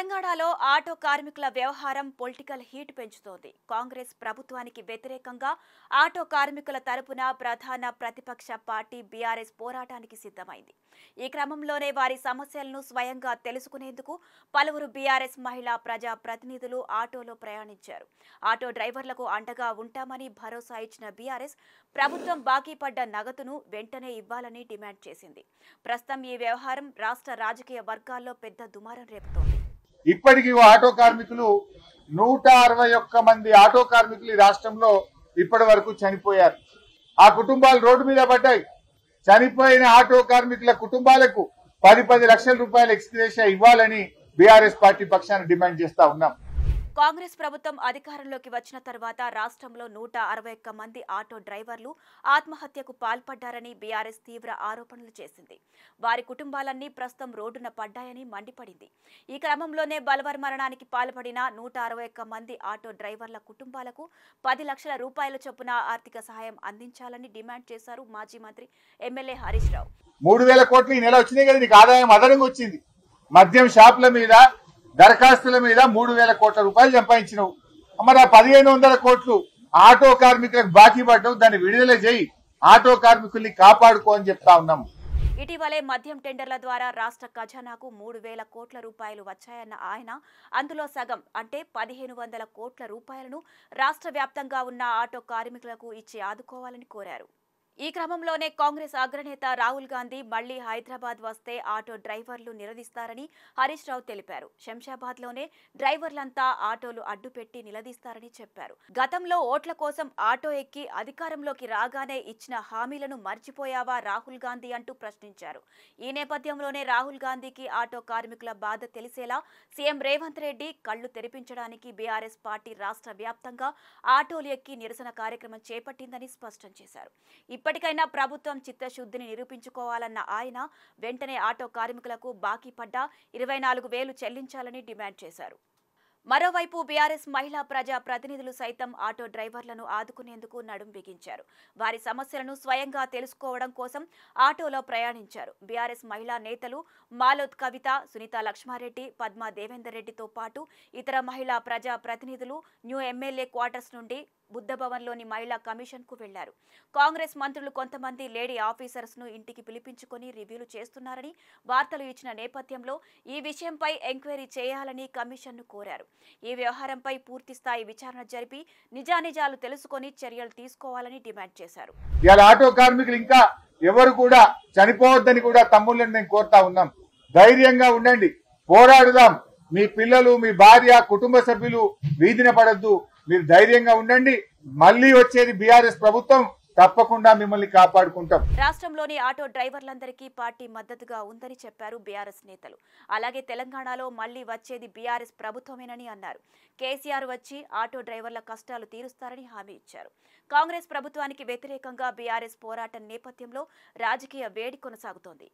తెలంగాణలో ఆటో కార్మికుల వ్యవహారం పొలిటికల్ హీట్ పెంచుతోంది. కాంగ్రెస్ ప్రభుత్వానికి వ్యతిరేకంగా ఆటో కార్మికుల తరపున ప్రధాన ప్రతిపక్ష పార్టీ బీఆర్ఎస్ పోరాటానికి సిద్ధమైంది. ఈ క్రమంలోనే వారి సమస్యలను స్వయంగా తెలుసుకునేందుకు పలువురు బీఆర్ఎస్ మహిళా ప్రజా ప్రతినిధులు ఆటోలో ప్రయాణించారు. ఆటో డ్రైవర్లకు అండగా ఉంటామని భరోసా ఇచ్చిన బీఆర్ఎస్ ప్రభుత్వం బాకీ పడ్డ నగదును వెంటనే ఇవ్వాలని డిమాండ్ చేసింది. ప్రస్తుతం ఈ వ్యవహారం రాష్ట్ర రాజకీయ వర్గాల్లో పెద్ద దుమారం రేపుతోంది. ఇప్పటికీ ఆటో కార్మికులు 161 మంది ఆటో కార్మికులు ఈ రాష్ట్రంలో ఇప్పటి వరకు చనిపోయారు. ఆ కుటుంబాలు రోడ్డు మీద పడ్డాయి. చనిపోయిన ఆటో కార్మికుల కుటుంబాలకు 10 లక్షల రూపాయల ఎక్స్గ్రేషియా ఇవ్వాలని బీఆర్ఎస్ పార్టీ పక్షాన డిమాండ్ చేస్తా ఉన్నాం. కాంగ్రెస్ ప్రభుత్వం అధికారంలోకి వచ్చిన తర్వాత రాష్ట్రంలో 161 మంది ఆటో డ్రైవర్లు ఆత్మహత్యకు పాల్పడ్డారని బీఆర్ఎస్ తీవ్ర ఆరోపణలు చేసింది. వారి కుటుంబాలన్నీ ప్రస్తుతం రోడ్డున పడ్డాయని మండిపడింది. ఈ క్రమంలోనే బలవర్ మరణానికి పాల్పడిన 161 మంది ఆటో డ్రైవర్ల కుటుంబాలకు 10 లక్షల రూపాయల చొప్పున ఆర్థిక సహాయం అందించాలని డిమాండ్ చేశారు మాజీ మంత్రి ఎమ్మెల్యే హరీష్ రావు. 3,000 కోట్లు ఈ నెల వచ్చినాయి కదా, నీకు ఆదాయం అదనంగా వచ్చింది. మద్యం షాపుల మీద దరఖాస్తుల మీద 3,000 కోట్ల రూపాయలు సంపాదించినవు. మరి ఆ 1,500 కోట్లు ఆటో కార్మికులకు బాకీ పడ్డవు, దాన్ని విడుదల చేయి, ఆటో కార్మికుల్ని కాపాడుకో అని చెప్తా ఉన్నాము. ఇటీవలే మద్యం టెండర్ల ద్వారా రాష్ట్ర ఖజానాకు 3,000 కోట్ల రూపాయలు వచ్చాయన్న ఆయన అందులో సగం అంటే 1,500 కోట్ల రూపాయలను రాష్ట్ర వ్యాప్తంగా ఉన్న ఆటో కార్మికులకు ఇచ్చి ఆదుకోవాలని కోరారు. ఈ క్రమంలోనే కాంగ్రెస్ అగ్రనేత రాహుల్ గాంధీ మళ్లీ హైదరాబాద్ వస్తే ఆటో డ్రైవర్లు నిలదీస్తారని హరీష్ రావు తెలిపారు. శంషాబాద్ లోనే డ్రైవర్లంతా ఆటోలు అడ్డుపెట్టి నిలదీస్తారని చెప్పారు. గతంలో ఓట్ల కోసం ఆటో ఎక్కి అధికారంలోకి రాగానే ఇచ్చిన హామీలను మర్చిపోయావా రాహుల్ గాంధీ అంటూ ప్రశ్నించారు. ఈ నేపథ్యంలోనే రాహుల్ గాంధీకి ఆటో కార్మికుల బాధ తెలిసేలా సీఎం రేవంత్ రెడ్డి కళ్లు తెరిపించడానికి బీఆర్ఎస్ పార్టీ రాష్ట్ర వ్యాప్తంగా ఆటోలు ఎక్కి నిరసన కార్యక్రమం చేపట్టిందని స్పష్టం చేశారు. ఇప్పటికైనా ప్రభుత్వం చిత్తశుద్ధిని నిరూపించుకోవాలన్న ఆయన వెంటనే ఆటో కార్మికులకు బాకీ పడ్డ 24,000 చెల్లించాలని డిమాండ్ చేశారు. మరోవైపు బీఆర్ఎస్ మహిళా ప్రజా ప్రతినిధులు సైతం ఆటో డ్రైవర్లను ఆదుకునేందుకు నడుం బిగించారు. వారి సమస్యలను స్వయంగా తెలుసుకోవడం కోసం ఆటోలో ప్రయాణించారు. బీఆర్ఎస్ మహిళా నేతలు మాలోత్ కవిత, సునీత లక్ష్మారెడ్డి, పద్మా దేవేందర్ రెడ్డితో పాటు ఇతర మహిళా ప్రజా ప్రతినిధులు న్యూ ఎమ్మెల్యే క్వార్టర్స్ నుండి బుద్ధభవన్లోని మహిళా కమిషన్ కు వెళ్లారు. కాంగ్రెస్ మంత్రులు కొంతమంది లేడీ ఆఫీసర్స్ ను ఇంటికి పిలిపించుకుని రివ్యూలు చేస్తున్నారని వార్తలు ఇచ్చిన నేపథ్యంలో ఈ విషయంపై ఎంక్వైరీ చేయాలని కమిషన్ ను కోరారు. ఈ వ్యవహారంపై పూర్తిస్థాయి విచారణ జరిపి నిజానిజాలు తెలుసుకొని చర్యలు తీసుకోవాలని డిమాండ్ చేశారు. ఆటో కార్మికులు ఇంకా ఎవరు కూడా చనిపోవద్దని కూడా తమ్ముళ్ళని మేము కోరుతా ఉన్నాం. ధైర్యంగా ఉండండి, పోరాడుదాం. మీ పిల్లలు, మీ భార్య, కుటుంబ సభ్యులు వీధిన పడద్దు. మీరు ధైర్యంగా ఉండండి. మళ్లీ వచ్చేది బీఆర్ఎస్ ప్రభుత్వం, తప్పకుండా మిమ్మల్ని కాపాడుకుంటాం. రాష్ట్రంలోని ఆటో డ్రైవర్లందరికీ పార్టీ మద్దతుగా ఉందని చెప్పారు బీఆర్ఎస్ నేతలు. అలాగే తెలంగాణలో మళ్లీ వచ్చేది బీఆర్ఎస్ ప్రభుత్వమేనని అన్నారు. కేసీఆర్ వచ్చి ఆటో డ్రైవర్ల కష్టాలు తీరుస్తారని హామీ ఇచ్చారు. కాంగ్రెస్ ప్రభుత్వానికి వ్యతిరేకంగా బీఆర్ఎస్ పోరాటం నేపథ్యంలో రాజకీయ వేడి కొనసాగుతోంది.